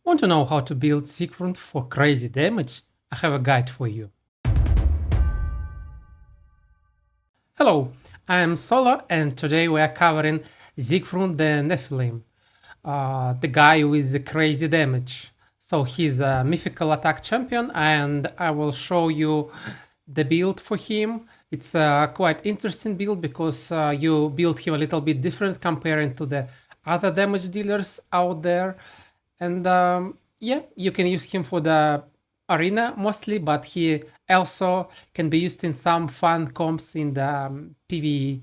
Want to know how to build Siegfrund for crazy damage? I have a guide for you. Hello, I am Sola and today we are covering Siegfrund the Nephilim, the guy with the crazy damage. So he's a mythical attack champion and I will show you the build for him. It's a quite interesting build because you build him a little bit different comparing to the other damage dealers out there. And yeah, you can use him for the arena mostly, but he also can be used in some fun comps in the PvE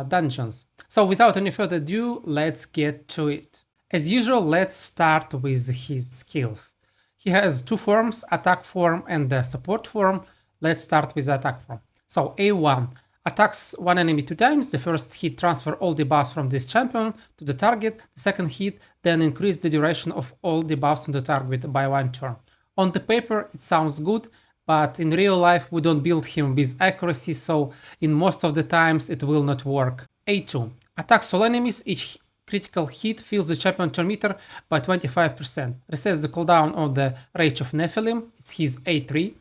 dungeons. So without any further ado, let's get to it. As usual, let's start with his skills. He has two forms, attack form and the support form. Let's start with the attack form. So A1 attacks one enemy 2 times. The first hit transfer all debuffs from this champion to the target. The second hit then increase the duration of all debuffs on the target by 1 turn. On the paper it sounds good, but in real life we don't build him with accuracy, so in most of the times it will not work. A2 attacks all enemies. Each critical hit fills the champion turn meter by 25%. Resets the cooldown of the Rage of Nephilim. It's his A3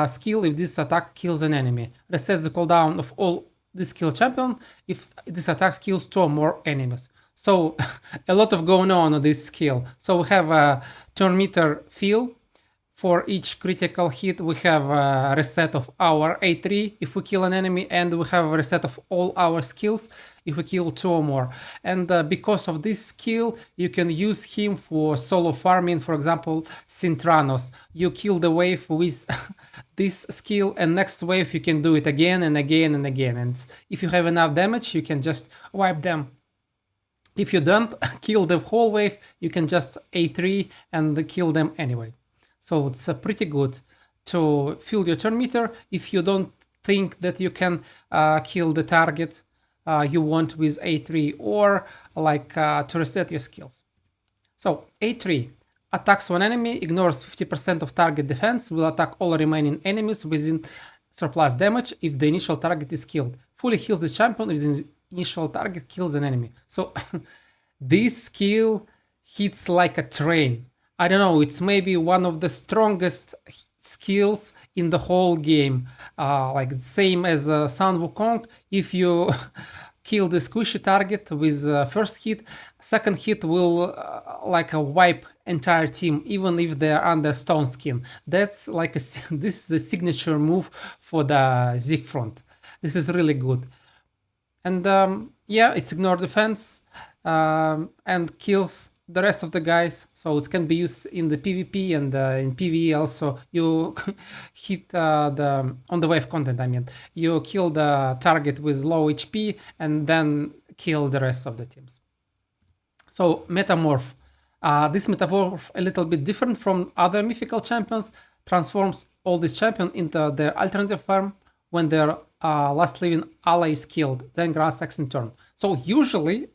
skill if this attack kills an enemy. Resets the cooldown of all this skill champion if this attack kills 2 or more enemies. So a lot of going on this skill. So we have a turn meter fill. For each critical hit we have a reset of our A3 if we kill an enemy, and we have a reset of all our skills if we kill 2 or more. And because of this skill you can use him for solo farming. For example, Sintranos, you kill the wave with this skill and next wave you can do it again and again and again, and if you have enough damage you can just wipe them. If you don't kill the whole wave you can just A3 and kill them anyway. So it's pretty good to fill your turn meter if you don't think that you can kill the target you want with A3, or like to reset your skills. So A3 attacks one enemy, ignores 50% of target defense, will attack all remaining enemies within surplus damage if the initial target is killed. Fully heals the champion if the initial target kills an enemy. So this skill hits like a train. I don't know, it's maybe one of the strongest skills in the whole game. Like same as Sun Wukong, if you kill the squishy target with first hit, second hit will like wipe entire team, even if they're under stone skin. That's like this is the signature move for the Siegfrund. This is really good. And yeah, it's ignore defense and kills the rest of the guys, so it can be used in the PvP and in PvE also. You hit on the wave content, I mean, you kill the target with low HP and then kill the rest of the teams. So Metamorph, this Metamorph a little bit different from other mythical champions, transforms all this champion into their alternative form when their last living ally is killed, then grants action turn. So usually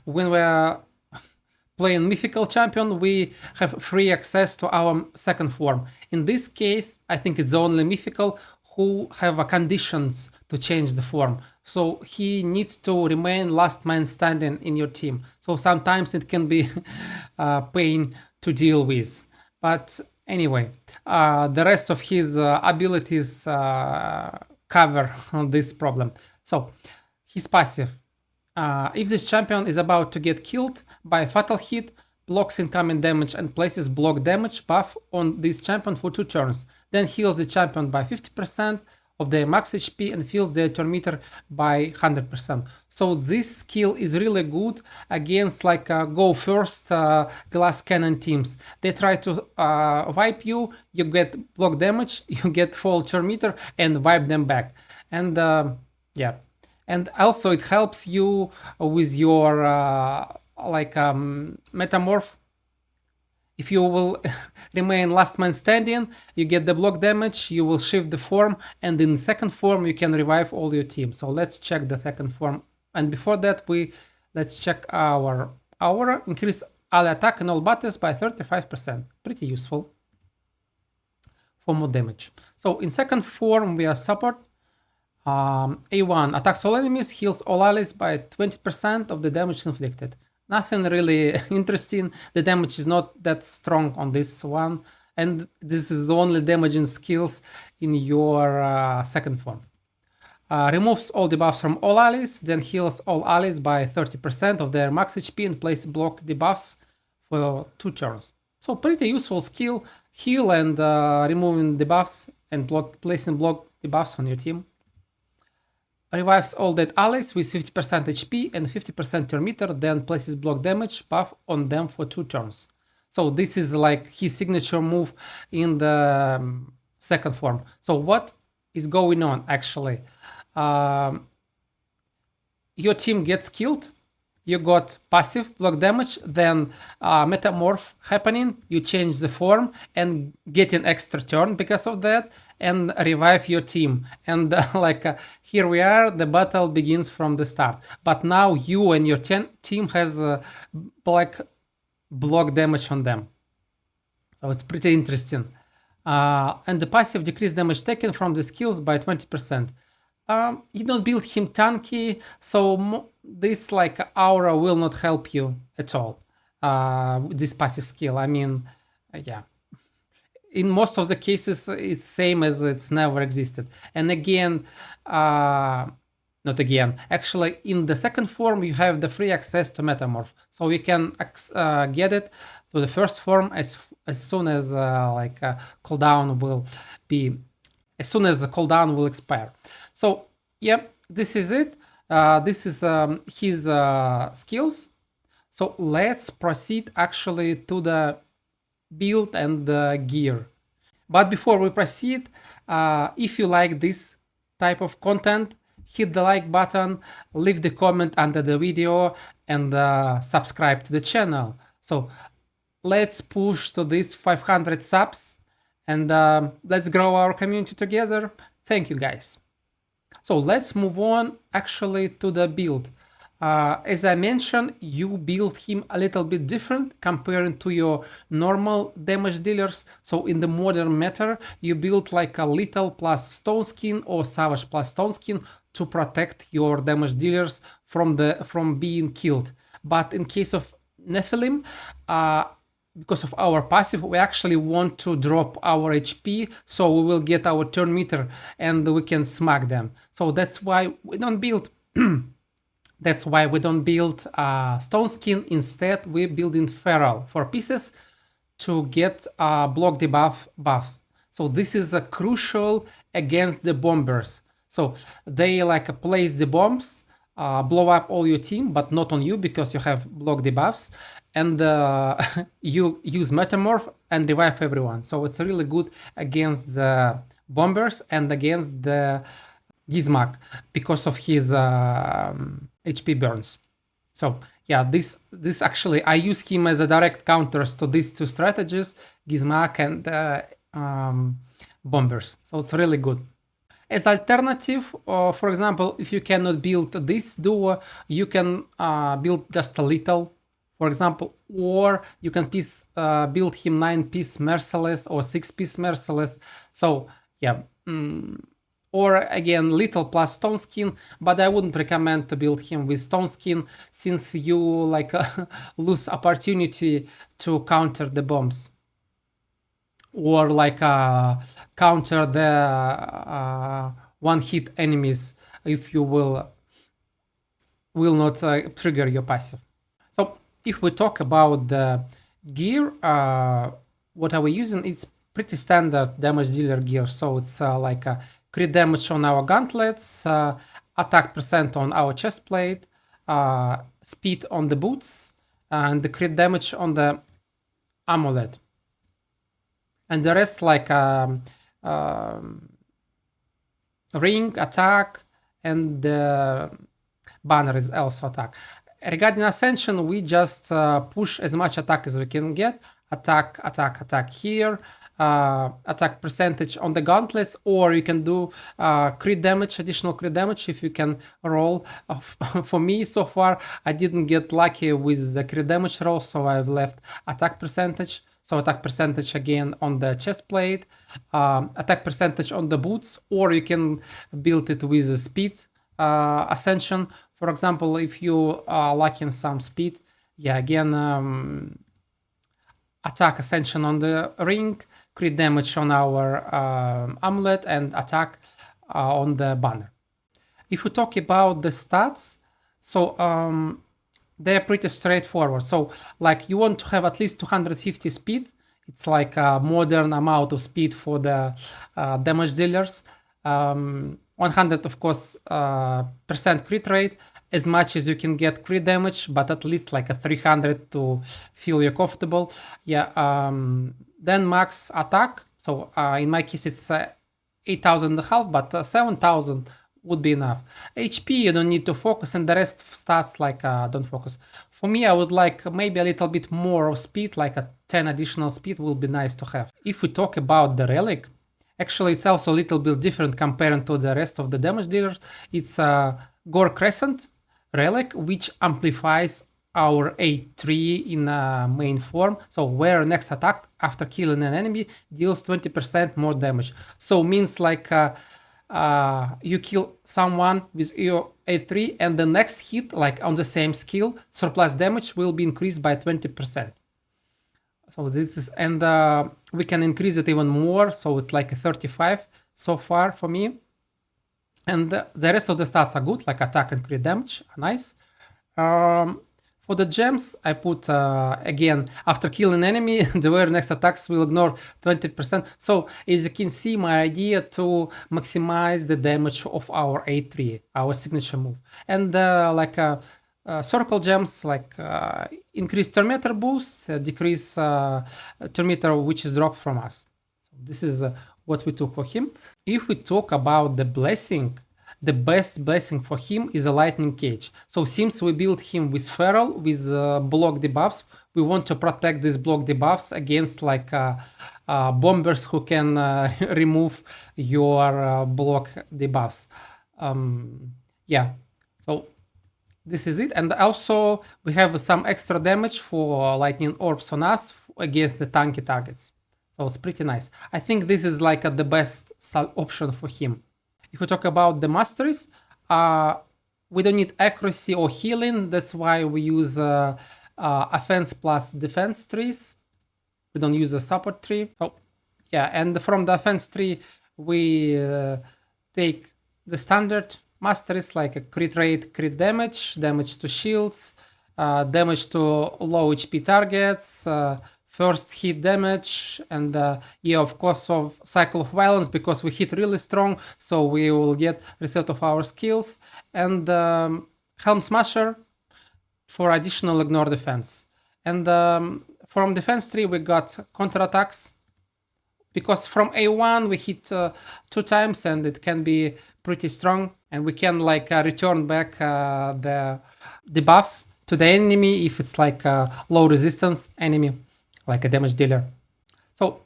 when we're playing mythical champion we have free access to our second form. In this case I think it's only mythical who have conditions to change the form, so he needs to remain last man standing in your team. So sometimes it can be pain to deal with, but anyway, the rest of his abilities cover this problem. So his passive, if this champion is about to get killed by a fatal hit, blocks incoming damage and places block damage buff on this champion for 2 turns, then heals the champion by 50% of their max HP and fills their turn meter by 100%. So this skill is really good against like go first glass cannon teams. They try to wipe you, you get block damage, you get full turn meter and wipe them back. And yeah. And also it helps you with your Metamorph. If you will remain last man standing, you get the block damage, you will shift the form, and in second form you can revive all your team. So let's check the second form. And before that, let's check our aura. Increase ally attack in all battles by 35%. Pretty useful for more damage. So in second form we are support. A1 attacks all enemies, heals all allies by 20% of the damage inflicted. Nothing really interesting. The damage is not that strong on this one, and this is the only damaging skills in your second form. Removes all debuffs from all allies, then heals all allies by 30% of their max HP and places block debuffs for 2 turns. So pretty useful skill, heal and removing debuffs and placing block debuffs on your team. Revives all dead allies with 50% HP and 50% turn meter, then places block damage buff on them for 2 turns. So this is like his signature move in the second form. So what is going on actually? Your team gets killed, you got passive block damage, then metamorph happening, you change the form and get an extra turn because of that, and revive your team. And here we are, the battle begins from the start. But now you and your team has black block damage on them. So it's pretty interesting. And the passive decrease damage taken from the skills by 20%. You don't build him tanky, so this aura will not help you at all. This passive skill, I mean, yeah. In most of the cases, it's same as it's never existed. And again, not again. Actually, in the second form, you have the free access to metamorph, so you can get it to the first form as soon as cooldown will be, as soon as the cooldown will expire. So yep, this is it. This is his skills. So let's proceed actually to the build and the gear. But before we proceed, if you like this type of content, hit the like button, leave the comment under the video, and subscribe to the channel. So let's push to these 500 subs, and let's grow our community together. Thank you guys. So let's move on actually to the build. As I mentioned, you build him a little bit different comparing to your normal damage dealers. So in the modern meta, you build like a lethal plus stone skin or savage plus stone skin to protect your damage dealers from being killed. But in case of Nephilim, because of our passive, we actually want to drop our HP, so we will get our turn meter and we can smack them. So that's why we don't build stone skin. Instead, we build in feral 4 pieces to get block debuff buff. So this is crucial against the bombers. So they place the bombs, blow up all your team, but not on you because you have block debuffs, and you use metamorph and revive everyone. So it's really good against the bombers and against the Gizmak because of his HP burns. So yeah, this actually, I use him as a direct counters to these two strategies, Gizmak and bombers. So it's really good. As alternative, for example, if you cannot build this duo, you can build just a little, for example, or you can build him 9-piece merciless or 6-piece merciless. So yeah, or again, little plus stone skin, but I wouldn't recommend to build him with stone skin since you lose opportunity to counter the bombs, or counter the one-hit enemies if you will not trigger your passive. So if we talk about the gear, what are we using? It's pretty standard damage dealer gear. So it's crit damage on our gauntlets, attack percent on our chest plate, speed on the boots, and the crit damage on the amulet. And the rest ring, attack, and the banner is also attack. Regarding Ascension, we just push as much attack as we can get. Attack, attack, attack here. Attack percentage on the gauntlets, or you can do crit damage, additional crit damage if you can roll. For me, so far, I didn't get lucky with the crit damage roll, so I've left attack percentage. So attack percentage again on the chest plate, attack percentage on the boots, or you can build it with a speed ascension. For example, if you are lacking some speed, yeah, again, attack ascension on the ring, crit damage on our amulet, and attack on the banner. If we talk about the stats, so they're pretty straightforward. So like you want to have at least 250 speed. It's like a modern amount of speed for the damage dealers. 100, of course, percent crit rate, as much as you can get crit damage, but at least like a 300 to feel you comfortable. Yeah. Then max attack. So in my case, it's 8,000 and a half, but 7,000 would be enough. HP, you don't need to focus, and the rest of stats, like, don't focus. For me, I would like maybe a little bit more of speed, like a 10 additional speed will be nice to have. If we talk about the Relic, actually it's also a little bit different compared to the rest of the damage dealers. It's a gorescent Relic, which amplifies our A3 in main form. So where next attack after killing an enemy deals 20% more damage. So means like you kill someone with your A3 and the next hit, like on the same skill, surplus damage will be increased by 20%. So this is, and we can increase it even more. So it's like a 35 so far for me. And the rest of the stats are good, like attack and crit damage, nice. For the gems, I put, again, after killing enemy, the very next attacks will ignore 20%. So as you can see, my idea to maximize the damage of our A3, our signature move. And circle gems, like increase turn meter boost, decrease turn meter which is dropped from us. So this is what we took for him. If we talk about the blessing, the best blessing for him is a lightning cage. So since we built him with feral, with block debuffs, we want to protect these block debuffs against like bombers who can remove your block debuffs. Yeah, so this is it. And also we have some extra damage for lightning orbs on us against the tanky targets. So it's pretty nice. I think this is like the best option for him. If we talk about the masteries, we don't need accuracy or healing. That's why we use offense plus defense trees. We don't use a support tree. So yeah, and from the offense tree, we take the standard masteries like a crit rate, crit damage, damage to shields, damage to low HP targets, first hit damage, and yeah, of course, of cycle of violence, because we hit really strong, so we will get reset of our skills, and helm smasher for additional ignore defense. And from defense tree we got counterattacks, because from A1 we hit 2 times and it can be pretty strong, and we can like return back the debuffs to the enemy if it's like a low resistance enemy, like a damage dealer. So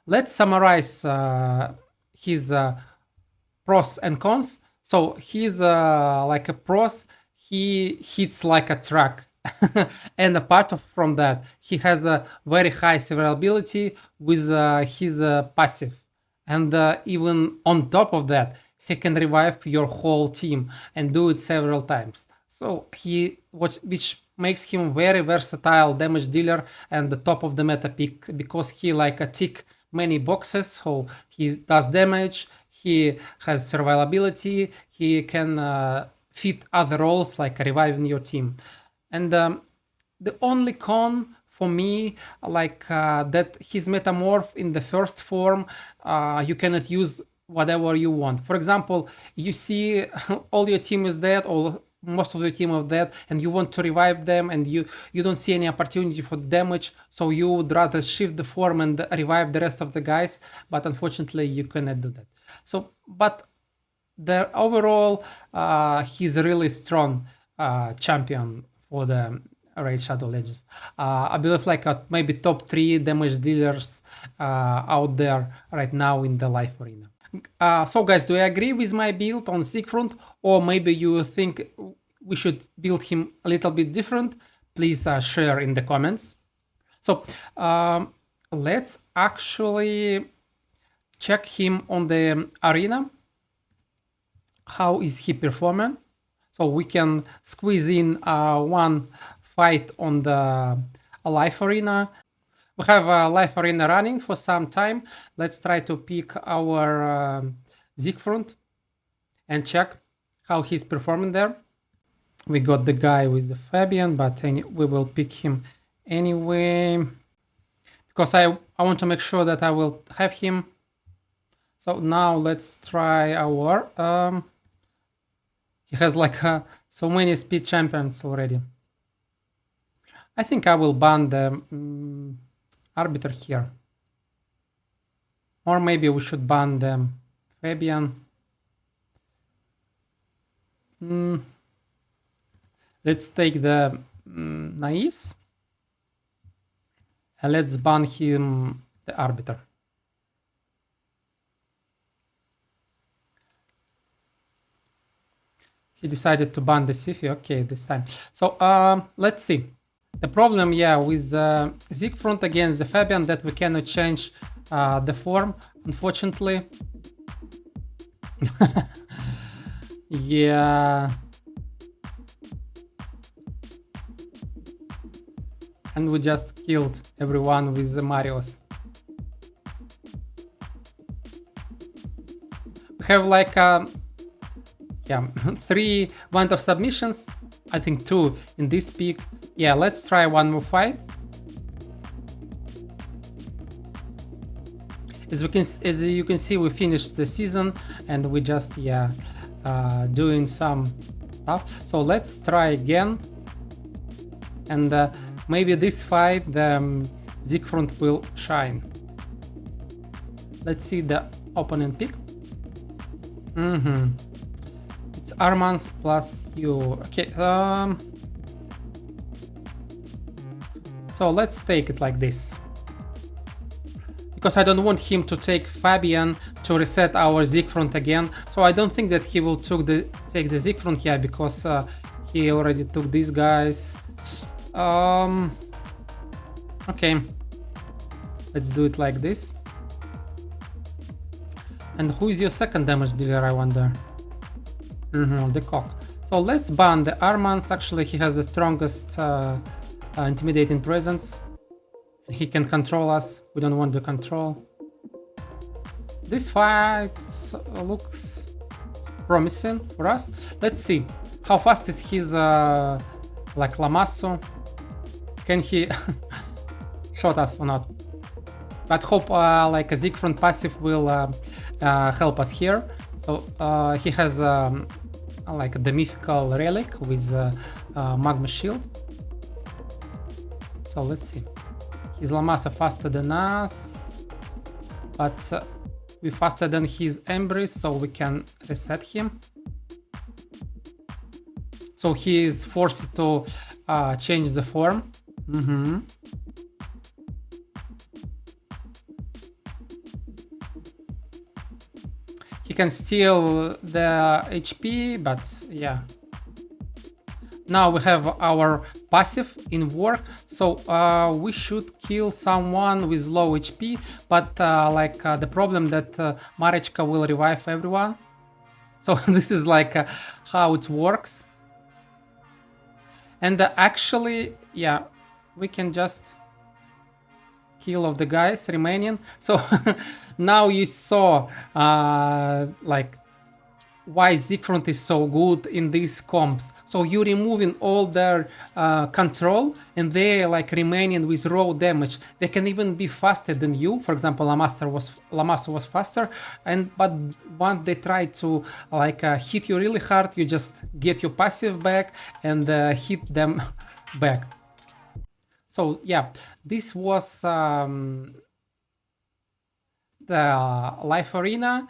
let's summarize his pros and cons. So he's like a pros, he hits like a truck. And apart from that, he has a very high survivability with his passive. And even on top of that, he can revive your whole team and do it several times. So which makes him very versatile damage dealer and the top of the meta pick, because he like tick many boxes. So he does damage, he has survivability, he can fit other roles like reviving your team. And the only con for me, like that his metamorph in the first form, you cannot use whatever you want. For example, you see all your team is dead, or most of the team is dead, and you want to revive them, and you don't see any opportunity for damage, so you would rather shift the form and revive the rest of the guys, but unfortunately you cannot do that. So, but the overall, he's a really strong champion for the Raid Shadow Legends. I believe like maybe top 3 damage dealers out there right now in the live arena. So guys, do you agree with my build on Siegfrund, or maybe you think we should build him a little bit different? Please share in the comments. So let's actually check him on the arena. How is he performing? So we can squeeze in one fight on the life arena. We have a life arena running for some time. Let's try to pick our Siegfrund and check how he's performing there. We got the guy with the Fabian, but we will pick him anyway because I want to make sure that I will have him. So now let's try our he has like so many speed champions already. I think I will ban the arbiter here, or maybe we should ban the Fabian. Let's take the Nais and let's ban him the arbiter. He decided to ban the Sifi. Okay, this time. So let's see. The problem, yeah, with Siegfrund against the Fabian that we cannot change the form, unfortunately. Yeah. And we just killed everyone with the Marios. We have like yeah, 3 wand of submissions. I think 2 in this peak. Yeah, let's try one more fight. As you can see, we finished the season and we just doing some stuff. So let's try again, and maybe this fight the Siegfrund will shine. Let's see the opponent pick. It's Armans plus you. Okay. So let's take it like this, because I don't want him to take Fabian to reset our Siegfrund again. So I don't think that he will take the Siegfrund here, because he already took these guys. Okay, let's do it like this. And who is your second damage dealer, I wonder? The cock. So let's ban the Armans. Actually, he has the strongest intimidating presence. He can control us. We don't want to control. This fight looks promising for us. Let's see how fast is his like Lamasso. Can he shot us or not? But hope like a Siegfrund passive will help us here. So he has like the mythical relic with magma shield. So let's see. His Lamasa faster than us, but we faster than his Embrace, so we can reset him. So he is forced to change the form. He can steal the HP, but yeah. Now we have our passive in work, so we should kill someone with low HP, but like the problem that Marechka will revive everyone. So this is like how it works. And actually, yeah, we can just kill of the guys remaining. So now you saw like why Siegfrund is so good in these comps. So you're removing all their control, and they like remaining with raw damage. They can even be faster than you. For example, Lamasso was faster, but once they try to like hit you really hard, you just get your passive back and hit them back. So yeah, this was the life arena.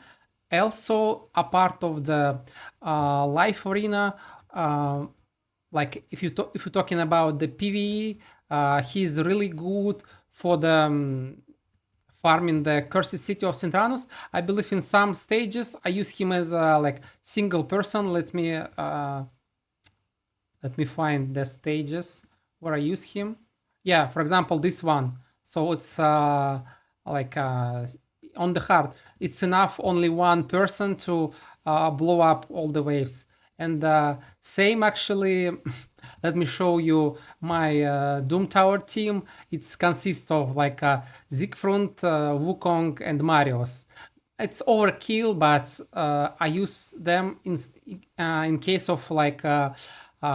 Also a part of the life arena, like if you're talking about the PvE, he's really good for the farming the cursed city of Sintranos. I believe in some stages I use him as a like single person. Let me find the stages where I use him. Yeah, for example, this one. So it's like on the hard, it's enough only one person to blow up all the waves. And same actually, let me show you my Doom Tower team. It consists of like Siegfrund, Wukong, and Marius. It's overkill, but I use them in case of like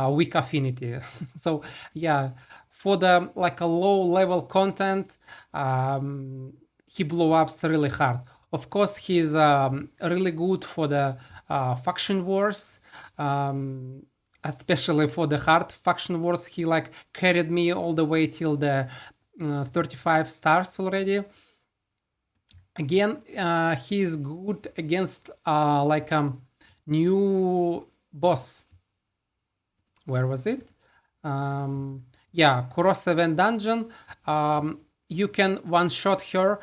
weak affinity. So yeah, for the like a low level content, he blew up really hard. Of course, he's really good for the faction wars, especially for the hard faction wars. He like carried me all the way till the 35 stars already. Again, he is good against like new boss. Where was it? Yeah, Kuroseven dungeon. You can one-shot her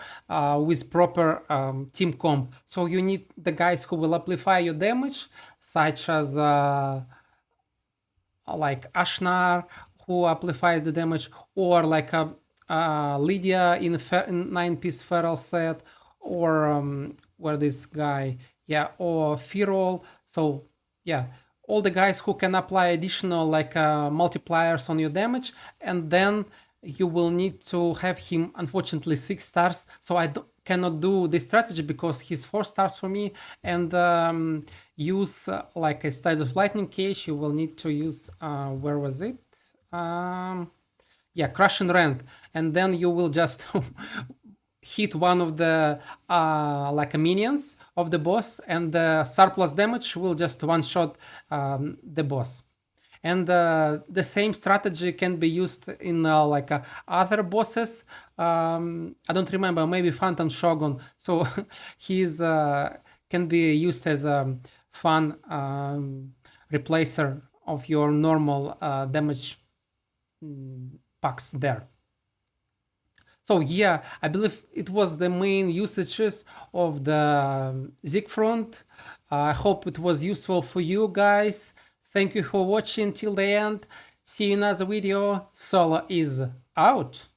with proper team comp. So you need the guys who will amplify your damage, such as like Ashnar, who amplifies the damage, or like Lydia in 9-piece feral set, or where this guy, yeah, or Firol. So yeah, all the guys who can apply additional like multipliers on your damage, and then you will need to have him unfortunately 6 stars. So cannot do this strategy because he's 4 stars for me, and use like a Tide of Lightning Cage. You will need to use where was it? Yeah, Crush and Rend, and then you will just hit one of the like minions of the boss, and the surplus damage will just one shot the boss. And the same strategy can be used in like other bosses. I don't remember, maybe Phantom Shogun. So he's can be used as a fun replacer of your normal damage packs there. So yeah, I believe it was the main usages of the Siegfrund. I hope it was useful for you guys. Thank you for watching till the end. See you in another video. Solo is out.